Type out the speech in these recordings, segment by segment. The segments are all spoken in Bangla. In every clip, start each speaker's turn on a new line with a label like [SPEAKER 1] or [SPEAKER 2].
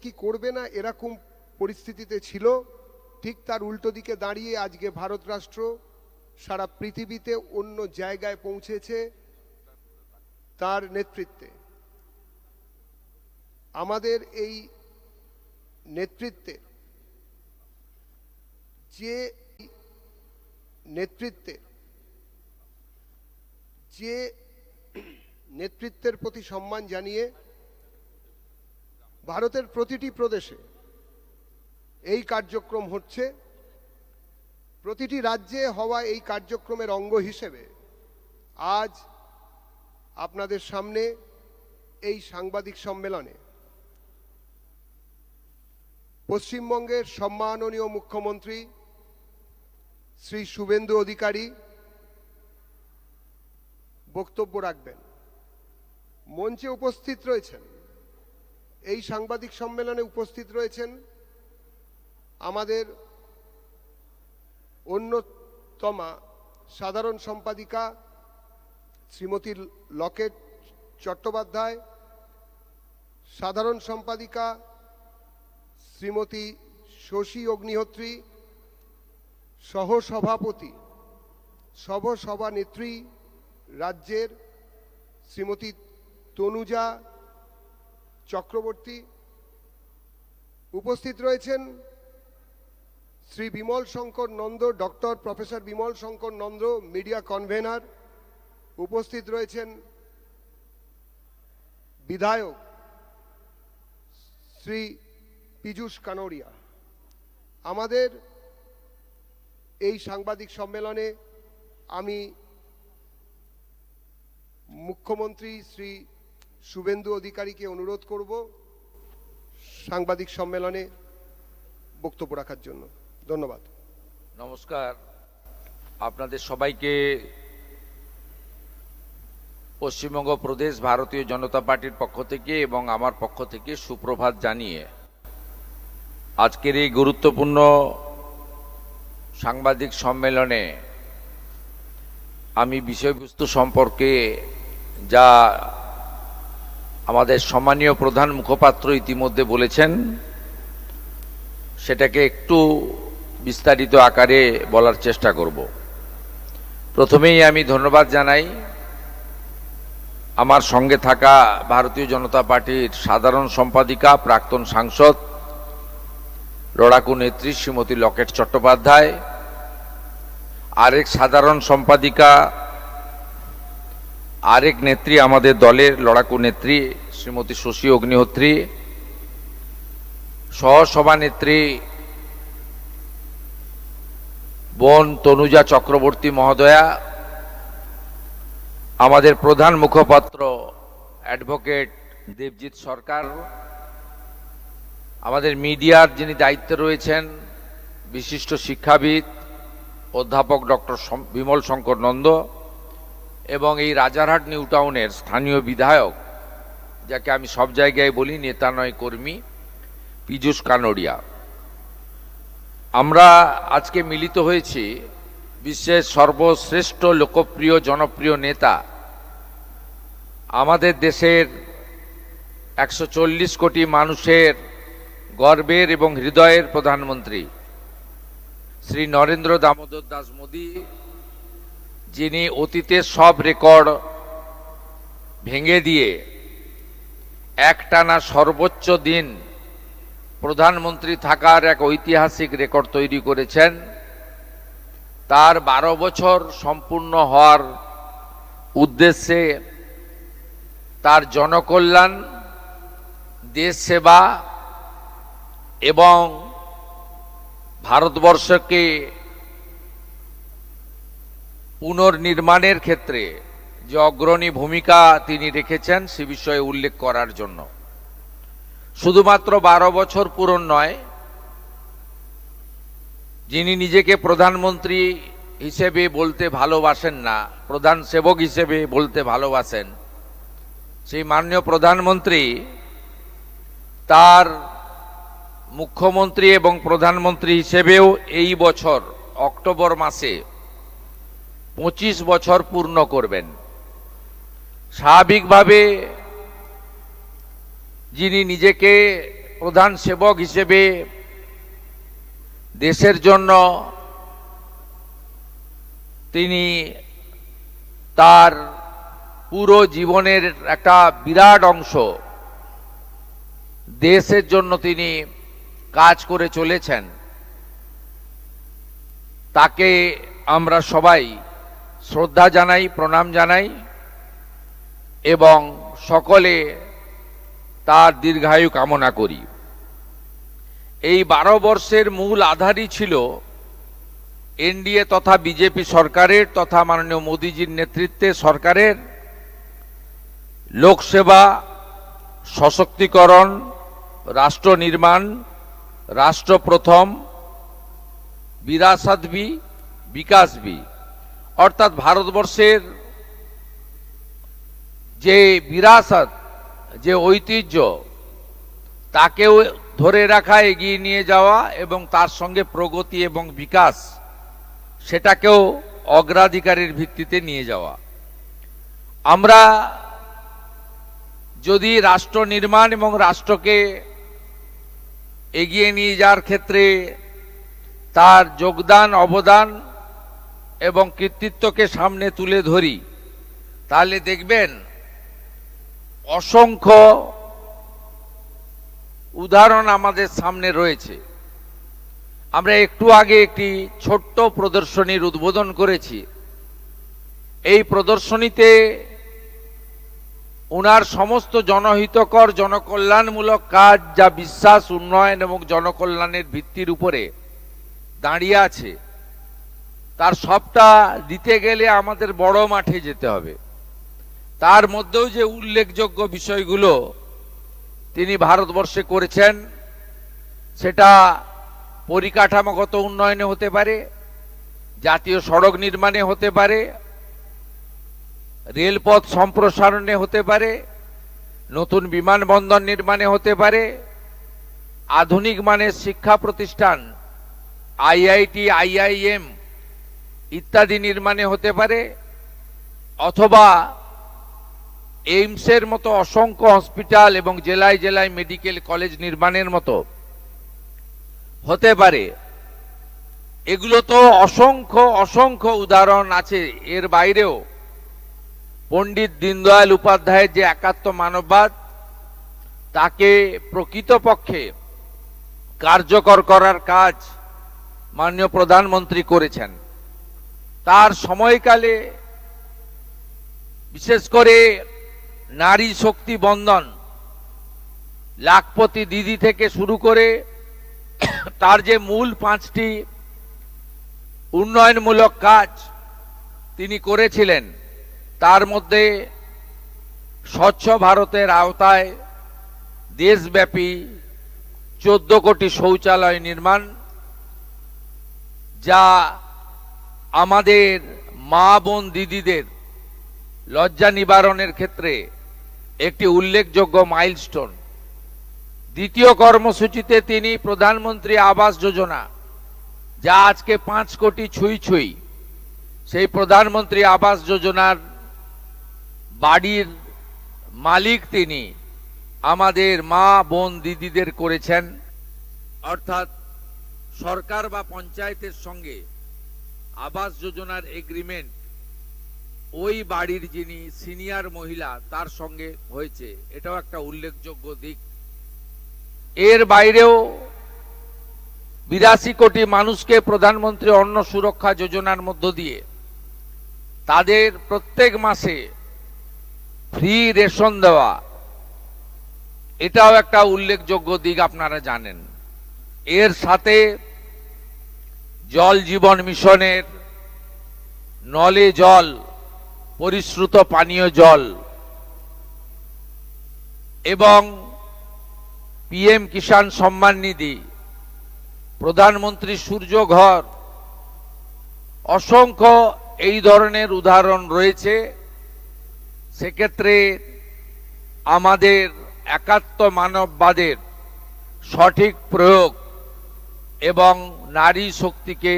[SPEAKER 1] কি করবে না এরকম পরিস্থিতিতে ছিল, ঠিক তার উল্টো দিকে দাঁড়িয়ে আজকে ভারত রাষ্ট্র সারা পৃথিবীতে অন্য জায়গায় পৌঁছেছে তার নেতৃত্বে। আমাদের এই নেতৃত্বের প্রতি সম্মান জানিয়ে ভারতের প্রতিটি প্রদেশে এই কার্যক্রম হচ্ছে। প্রতিটি রাজ্যে হওয়া এই কার্যক্রমের অঙ্গ হিসেবে আজ আপনাদের সামনে এই সাংবাদিক সম্মেলনে পশ্চিমবঙ্গের সম্মাননীয় মুখ্যমন্ত্রী শ্রী শুভেন্দু অধিকারী বক্তব্য রাখবেন। মঞ্চে উপস্থিত রয়েছেন, এই সাংবাদিক সম্মেলনে উপস্থিত রয়েছেন আমাদের অন্যতমা সাধারণ সম্পাদিকা শ্রীমতী লকেট চট্টোপাধ্যায়, সাধারণ সম্পাদিকা শ্রীমতী শশী অগ্নিহোত্রী, সহসভাপতি সভানেত্রী রাজ্যের শ্রীমতী তনুজা চক্রবর্তী, উপস্থিত রয়েছেন Shri Bimal Shankar Nanda, doctor professor Bimal Shankar Nanda, media convener, উপস্থিত রয়েছেন বিধায়ক শ্রী পীযূষ কানোরিয়া। আমাদের এই সাংবাদিক সম্মেলনে আমি মুখ্যমন্ত্রী শ্রী শুভেন্দু অধিকারীকে অনুরোধ করব সাংবাদিক সম্মেলনে বক্তব্য রাখার জন্য। ধন্যবাদ।
[SPEAKER 2] নমস্কার, আপনাদের সবাইকে পশ্চিমবঙ্গ প্রদেশ ভারতীয় জনতা পার্টির পক্ষ থেকে এবং আমার পক্ষ থেকে সুপ্রভাত জানিয়ে আজকের এই গুরুত্বপূর্ণ সাংবাদিক সম্মেলনে আমি বিষয়বস্তু সম্পর্কে যা আমাদের সম্মানীয় প্রধান মুখপাত্র ইতিমধ্যে বলেছেন সেটাকে একটু বিস্তারিত আকারে বলার চেষ্টা করব। প্রথমেই আমি ধন্যবাদ জানাই আমার সঙ্গে থাকা ভারতীয় জনতা পার্টির সাধারণ সম্পাদিকা প্রাক্তন সাংসদ লড়াকু নেত্রী শ্রীমতী লকেট চট্টোপাধ্যায়, আরেক সাধারণ সম্পাদিকা আরেক নেত্রী আমাদের দলের লড়াকু নেত্রী শ্রীমতী শশী অগ্নিহোত্রী, সহসভানেত্রী বোন তনুজা চক্রবর্তী মহোদয়া, আমাদের প্রধান মুখপাত্র অ্যাডভোকেট দেবজিৎ সরকার, আমাদের মিডিয়ার যিনি দায়িত্বে রয়েছেন বিশিষ্ট শিক্ষাবিদ অধ্যাপক ডক্টর বিমল শঙ্কর নন্দ, এবং এই রাজারহাট নিউ টাউনের স্থানীয় বিধায়ক, যাকে আমি সব জায়গায় বলি নেতা নয় কর্মী, পীযূষ কানোরিয়া। আমরা আজকে মিলিত হয়েছি বিশ্বের সর্বশ্রেষ্ঠ লোকপ্রিয় জনপ্রিয় নেতা, আমাদের দেশের 140 কোটি মানুষের গর্বের এবং হৃদয়ের প্রধানমন্ত্রী শ্রী নরেন্দ্র দামোদর দাস মোদী, যিনি অতীতের সব রেকর্ড ভেঙে দিয়ে একটানা সর্বোচ্চ দিন প্রধানমন্ত্রী থাকার এক ঐতিহাসিক রেকর্ড তৈরি করেছেন। তার 12 বছর সম্পূর্ণ হওয়ার উদ্দেশ্যে তার জনকল্যাণ, দেশ সেবা এবং ভারতবর্ষকে পুনর্নির্মাণের ক্ষেত্রে যে অগ্রণী ভূমিকা তিনি রেখেছেন সে বিষয়ে উল্লেখ করার জন্য শুধুমাত্র 12 বছর পূরণ নয়, যিনি নিজেকে প্রধানমন্ত্রী হিসেবে বলতে ভালোবাসেন না, প্রধান সেবক হিসেবে বলতে ভালোবাসেন, সেই মাননীয় প্রধানমন্ত্রী তার মুখ্যমন্ত্রী এবং প্রধানমন্ত্রী হিসেবেও এই বছর অক্টোবর মাসে 25 বছর পূর্ণ করবেন। স্বাভাবিকভাবে যিনি নিজেকে প্রধান সেবক হিসেবে দেশের জন্য তিনি তার পুরো জীবনের একটা বিরাট অংশ দেশের জন্য তিনি কাজ করে চলেছেন। তাকে আমরা সবাই শ্রদ্ধা জানাই, প্রণাম জানাই এবং সকলে তার দীর্ঘায়ু কামনা করি। এই 12 বর্ষের মূল আধারই ছিল এনডিএ তথা বিজেপি সরকারের তথা মাননীয় মোদীজির নেতৃত্বে সরকারের লোকসেবা, সশক্তিকরণ, রাষ্ট্র নির্মাণ, রাষ্ট্র প্রথম, বিরাসত ভি বিকাশ ভি, অর্থাৎ ভারতবর্ষের যে বিরাসত, যে ঐতিহ্য, তাকেও ধরে রাখা, এগিয়ে নিয়ে যাওয়া এবং তার সঙ্গে প্রগতি এবং বিকাশ, সেটাকেও অগ্রাধিকারের ভিত্তিতে নিয়ে যাওয়া। আমরা যদি রাষ্ট্র নির্মাণ এবং রাষ্ট্রকে এগিয়ে নিয়ে যাওয়ার ক্ষেত্রে তার যোগদান, অবদান এবং কৃতিত্বকে সামনে তুলে ধরি, তাহলে দেখবেন অসংখ্য উদাহরণ আমাদের সামনে রয়েছে। আমরা একটু আগে একটি ছোট্ট প্রদর্শনীর উদ্বোধন করেছি। এই প্রদর্শনীতে ওনার সমস্ত জনহিতকর, জনকল্যাণমূলক কাজ, যা বিশ্বাস, উন্নয়ন এবং জনকল্যাণের ভিত্তির উপরে দাঁড়িয়ে আছে, তার সবটা দিতে গেলে আমাদের বড় মাঠে যেতে হবে। তার মধ্যেও যে উল্লেখযোগ্য বিষয়গুলো তিনি ভারতবর্ষে করেছেন, সেটা পরিকাঠামোগত উন্নয়নে হতে পারে, জাতীয় সড়ক নির্মাণে হতে পারে, রেলপথ সম্প্রসারণে হতে পারে, নতুন বিমানবন্দর নির্মাণে হতে পারে, আধুনিক মানের শিক্ষা প্রতিষ্ঠান আইআইটি, আইআইএম ইত্যাদি নির্মাণে হতে পারে, অথবা এইমসের মতো অসংখ্য হসপিটাল এবং জেলায় জেলায় মেডিকেল কলেজ নির্মাণের মতো হতে পারে। এগুলো তো অসংখ্য অসংখ্য উদাহরণ আছে। এর বাইরেও পণ্ডিত দীনদয়াল উপাধ্যায়ের যে একাত্ম মানববাদ, তাকে প্রকৃতপক্ষে কার্যকর করার কাজ মাননীয় প্রধানমন্ত্রী করেছেন। তার সময়কালে বিশেষ করে নারী শক্তি বন্ধন, লাখপতি দিদি থেকে শুরু করে তার যে মূল 5টি উন্নয়নমূলক কাজ তিনি করেছিলেন, তার মধ্যে স্বচ্ছ ভারতের আওতায় দেশব্যাপী 14 কোটি শৌচালয় নির্মাণ, যা আমাদের মা বোন দিদিদের লজ্জা নিবারণের ক্ষেত্রে একটি উল্লেখযোগ্য মাইলস্টোন। দ্বিতীয় কর্মসূচিতে তিনি প্রধানমন্ত্রী আবাস যোজনা, যা আজকে 5 কোটি ছুঁই ছুঁই, সেই প্রধানমন্ত্রী আবাস যোজনার বাড়ির মালিক তিনি আমাদের মা বোন দিদিদের করেছেন। অর্থাৎ সরকার বা পঞ্চায়েতের সঙ্গে আবাস যোজনার এগ্রিমেন্ট ওই বাড়ির যিনি সিনিয়র মহিলা তার সঙ্গে হয়েছে, এটাও একটা উল্লেখযোগ্য দিক। এর বাইরেও 82 কোটি মানুষকে প্রধানমন্ত্রী অন্ন সুরক্ষা যোজনার মধ্য দিয়ে তাদের প্রত্যেক মাসে ফ্রি রেশন দেওয়া, এটাও একটা উল্লেখযোগ্য দিক, আপনারা জানেন। এর সাথে জল জীবন মিশনের নলে জল, পরিশ্রুত পানীয় জল এবং পিএম কিষাণ সম্মান নিধি, প্রধানমন্ত্রী সূর্য ঘর, অসংখ্য এই ধরনের উদাহরণ রয়েছে। সেক্ষেত্রে আমাদের একাত্ম মানববাদের সঠিক প্রয়োগ এবং নারী শক্তিকে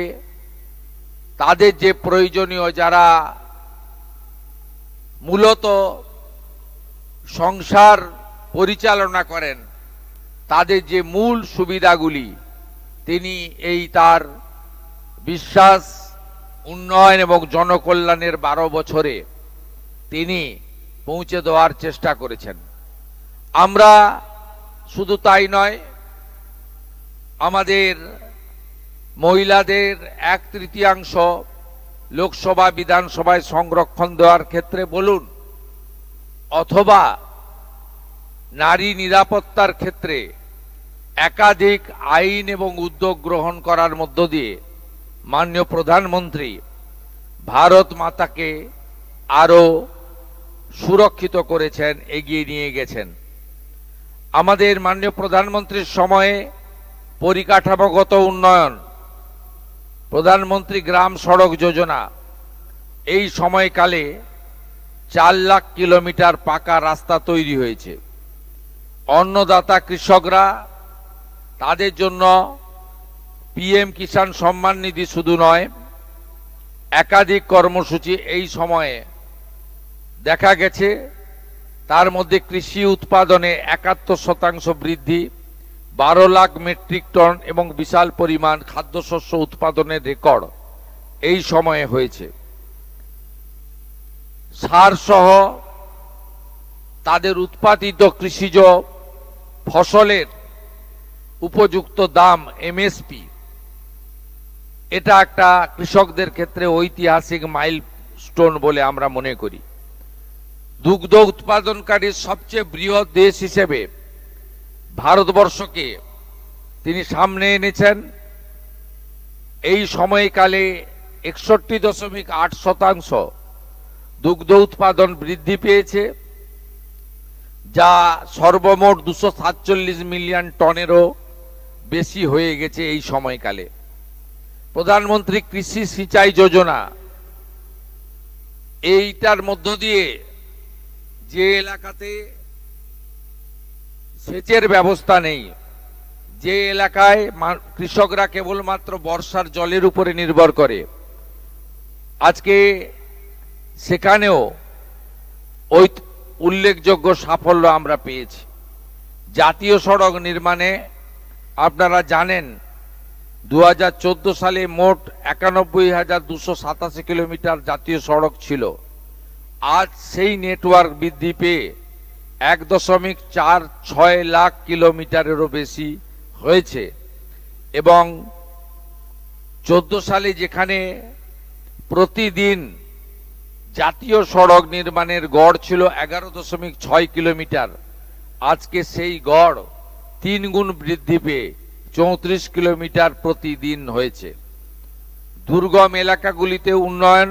[SPEAKER 2] তাদের যে প্রয়োজনীয়, যারা মূলত সংসার পরিচালনা করেন, তাদের যে মূল সুবিধাগুলি তিনি এই তার বিশ্বাস, উন্নয়ন এবং জনকল্যাণের 12 বছরে তিনি পৌঁছে দেওয়ার চেষ্টা করেছেন। আমরা শুধু তাই নয়, আমাদের মহিলাদের 1/3 লোকসভা বিধানসভায় সংরক্ষণ দেওয়ার ক্ষেত্রে বলুন, অথবা নারী নিরাপত্তার ক্ষেত্রে একাধিক আইন এবং উদ্যোগ গ্রহণ করার মধ্য দিয়ে মাননীয় প্রধানমন্ত্রী ভারত মাতাকে আরো সুরক্ষিত করেছেন, এগিয়ে নিয়ে গেছেন। আমাদের মাননীয় প্রধানমন্ত্রীর সময়ে পরিকাঠামোগত উন্নয়ন, প্রধানমন্ত্রী গ্রাম সড়ক যোজনা, এই সময়কালে 4 লাখ কিলোমিটার পাকা রাস্তা তৈরি হয়েছে। অন্নদাতা কৃষকরা, তাদের জন্য পিএম কিষাণ সম্মান নিধি শুধু নয়, একাধিক কর্মসূচি এই সময়ে দেখা গেছে। তার মধ্যে কৃষি উৎপাদনে 71% বৃদ্ধি, 12 লাখ মেট্রিক টন এবং বিশাল পরিমাণ খাদ্যশস্য উৎপাদনের রেকর্ড এই সময়ে হয়েছে। সার সহ তাদের উৎপাদিত কৃষিজ ফসলের উপযুক্ত দাম এমএসপি, এটা একটা কৃষকদের ক্ষেত্রে ঐতিহাসিক মাইলস্টোন বলে আমরা মনে করি। দুগ্ধ উৎপাদনকারী সবচেয়ে বৃহৎ দেশ হিসেবে ভারতবর্ষকে তিনি সামনে এনেছেন। এই সময়কালে 61.8% দুগ্ধ উৎপাদন বৃদ্ধি পেয়েছে, যা সর্বমোট 247 মিলিয়ন টনেরও বেশি হয়ে গেছে এই সময়কালে। প্রধানমন্ত্রী কৃষি সিঁচাই যোজনা, এইটার মধ্য দিয়ে যে এলাকাতে সেচের ব্যবস্থা নেই, যে এলাকায় কৃষকরা কেবলমাত্র বর্ষার জলের উপরে নির্ভর করে, আজকে সেখানেও ওই উল্লেখযোগ্য সাফল্য আমরা পেয়েছি। জাতীয় সড়ক নির্মাণে আপনারা জানেন 2014 সালে মোট 91,287 কিলোমিটার জাতীয় সড়ক ছিল। আজ সেই নেটওয়ার্ক বৃদ্ধি পেয়ে 1.46 লাখ কিলোমিটারেরও বেশি হয়েছে। এবং 14 সালে যেখানে প্রতিদিন জাতীয় সড়ক নির্মাণের গড় ছিল 11.6 কিলোমিটার, আজকে সেই গড় 3 গুণ বৃদ্ধি পেয়ে 34 কিলোমিটার প্রতিদিন হয়েছে। দুর্গম এলাকাগুলিতে উন্নয়ন,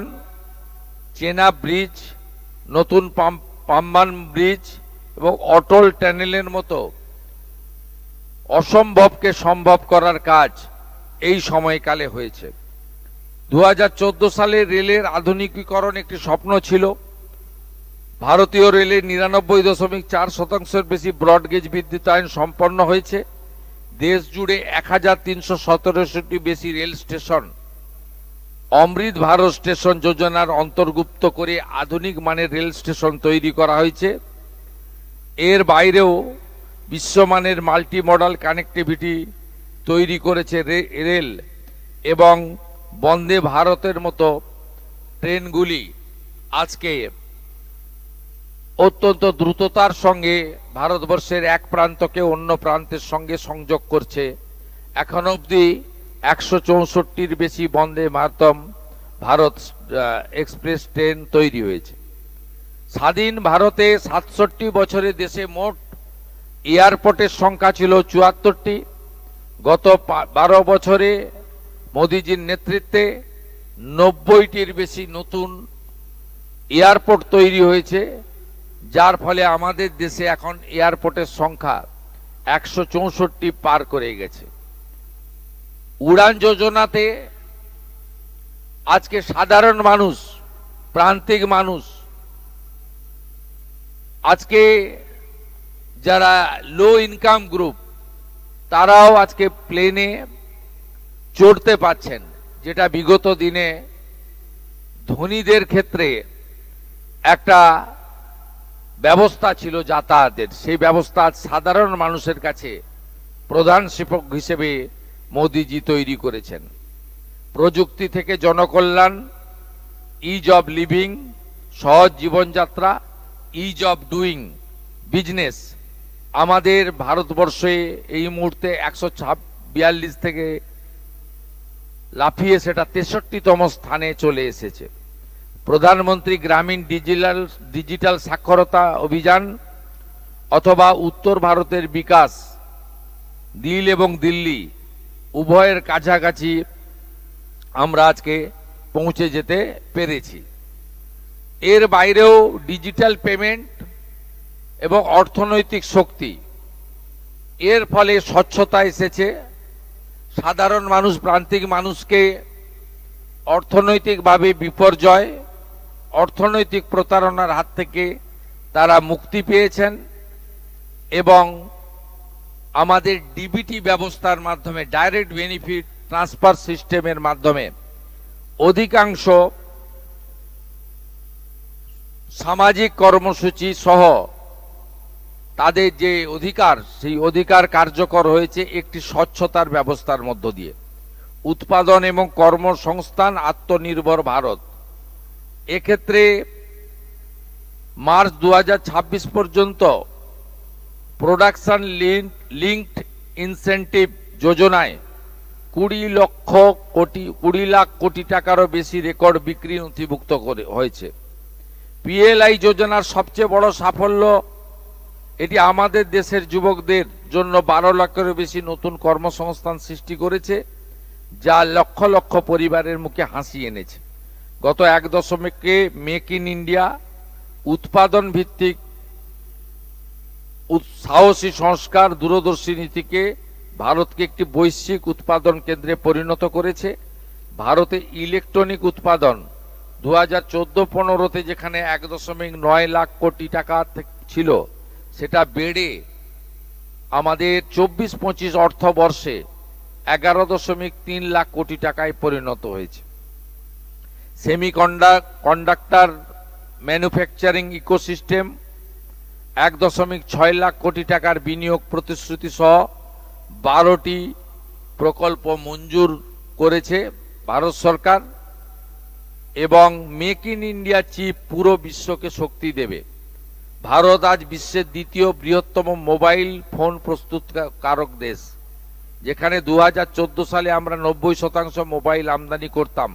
[SPEAKER 2] চেনা ব্রিজ, নতুন পাম্বান ব্রিজ এবং অটল টানেলের মতো অসম্ভবকে সম্ভব করার কাজ এই সময়কালে হয়েছে। 2014 সালে রেলের আধুনিকীকরণ একটি স্বপ্ন ছিল। ভারতীয় রেলের 99.4% বেশি ব্রডগেজ বিদ্যুতায়ন সম্পন্ন হয়েছে। দেশ জুড়ে 1317টি বেশি রেল স্টেশন অমৃত ভারত স্টেশন যোজনার অন্তর্ভুক্ত করে আধুনিক মানের রেল স্টেশন তৈরি করা হয়েছে। এর বাইরেও বিশ্বমানের মাল্টি মডাল কানেক্টিভিটি তৈরি করেছে রেল, এবং বন্দে ভারতের মতো ট্রেনগুলি আজকে অত্যন্ত দ্রুততার সঙ্গে ভারতবর্ষের এক প্রান্তকে অন্য প্রান্তের সঙ্গে সংযোগ করছে। এখন অবধি 164টির বেশি বন্দে ভারতম ভারত এক্সপ্রেস ট্রেন তৈরি হয়েছে। স্বাধীন ভারতে 67 বছরে দেশে মোট এয়ারপোর্টের সংখ্যা ছিল 74টি। গত 12 বছরে মোদিজির নেতৃত্বে 90টির বেশি নতুন এয়ারপোর্ট তৈরি হয়েছে, যার ফলে আমাদের দেশে এখন এয়ারপোর্টের সংখ্যা 164 পার করে গেছে। উড়ান যোজনাতে আজকে সাধারণ মানুষ, প্রান্তিক মানুষ, আজকে যারা লো ইনকাম গ্রুপ, তারাও আজকে প্লেনে চড়তে পাচ্ছেন, যেটা বিগত দিনে ধনীদের ক্ষেত্রে একটা ব্যবস্থা ছিল যাতায়াতের, সেই ব্যবস্থা সাধারণ মানুষের কাছে প্রধান শিক্ষক হিসেবে মোদিজি তৈরি করেছেন। প্রযুক্তি থেকে জনকল্যাণ, ইজ অব লিভিং, সহজ জীবনযাত্রা, ইজ অব ডুইং বিজনেস। আমাদের ভারতবর্ষে এই মুহূর্তে 142 থেকে লাফিয়ে সেটা 63তম স্থানে চলে এসেছে। প্রধানমন্ত্রী গ্রামীণ ডিজিটাল সাক্ষরতা অভিযান অথবা উত্তর ভারতের বিকাশ, দিল এবং দিল্লি উভয়ের কাছাকাছি আমরা আজকে পৌঁছে যেতে পেরেছি। এর বাইরেও ডিজিটাল পেমেন্ট এবং অর্থনৈতিক শক্তি, এর ফলে স্বচ্ছতা এসেছে। সাধারণ মানুষ, প্রান্তিক মানুষকে অর্থনৈতিকভাবে বিপর্যয়, অর্থনৈতিক প্রতারণার হাত থেকে তারা মুক্তি পেয়েছেন এবং আমাদের ডিবিটি ব্যবস্থার মাধ্যমে, ডাইরেক্ট বেনিফিট ট্রান্সফার সিস্টেমের মাধ্যমে অধিকাংশ সামাজিক কর্মসূচি সহ তাদের যে অধিকার, সেই অধিকার কার্যকর হয়েছে একটি স্বচ্ছতার ব্যবস্থার মধ্য দিয়ে। উৎপাদন এবং কর্মসংস্থান, আত্মনির্ভর ভারত, এক্ষেত্রে মার্চ 2026 পর্যন্ত প্রোডাকশন লিঙ্কড ইনসেন্টিভ যোজনায় 20 লাখ কোটি টাকারও বেশি রেকর্ড বিক্রি নথিভুক্ত হয়েছে। পিএলআই যোজনার সবচেয়ে বড় সাফল্য, এটি আমাদের দেশের যুবকদের জন্য 12 লাখেরও বেশি নতুন কর্মসংস্থান সৃষ্টি করেছে, যা লক্ষ লক্ষ পরিবারের মুখে হাসি এনেছে। গত 1 দশকে মেক ইন ইন্ডিয়া, উৎপাদন ভিত্তিক সাহসী সংস্কার, দূরদর্শী নীতিকে ভারতকে একটি বৈশ্বিক উৎপাদন কেন্দ্রে পরিণত করেছে। ভারতে ইলেকট্রনিক উৎপাদন 2014-15-তে যেখানে 1.9 লাখ কোটি টাকা ছিল, সেটা বেড়ে আমাদের 24-25 অর্থবর্ষে 11.3 লাখ কোটি টাকায় পরিণত হয়েছে। সেমিকন্ডাক্টর ম্যানুফ্যাকচারিং ইকোসিস্টেম 1.6 লাখ কোটি টাকার বিনিয়োগ প্রতিশ্রুতি সহ 12টি প্রকল্প মঞ্জুর করেছে ভারত সরকার এবং মেক ইন ইন্ডিয়া চিপ পুরো বিশ্বকে শক্তি দেবে। ভারত আজ বিশ্বের দ্বিতীয় বৃহত্তম মোবাইল ফোন প্রস্তুতকারক দেশ। যেখানে 2014 সালে আমরা 90% মোবাইল আমদানি করতাম,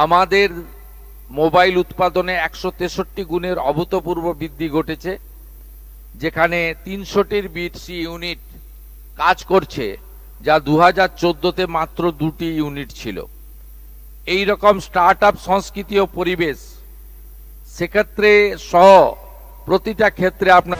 [SPEAKER 2] আমাদের মোবাইল উৎপাদনে 163 গুণের অভূতপূর্ব বৃদ্ধি ঘটেছে। যেখানে 300টির বেশি ইউনিট কাজ করছে, যা 2014-তে মাত্র 2টি ইউনিট ছিল। এই রকম স্টার্টআপ সংস্কৃতি ও পরিবেশ, সেক্ষেত্রে সহ প্রতিটা ক্ষেত্রে আপনার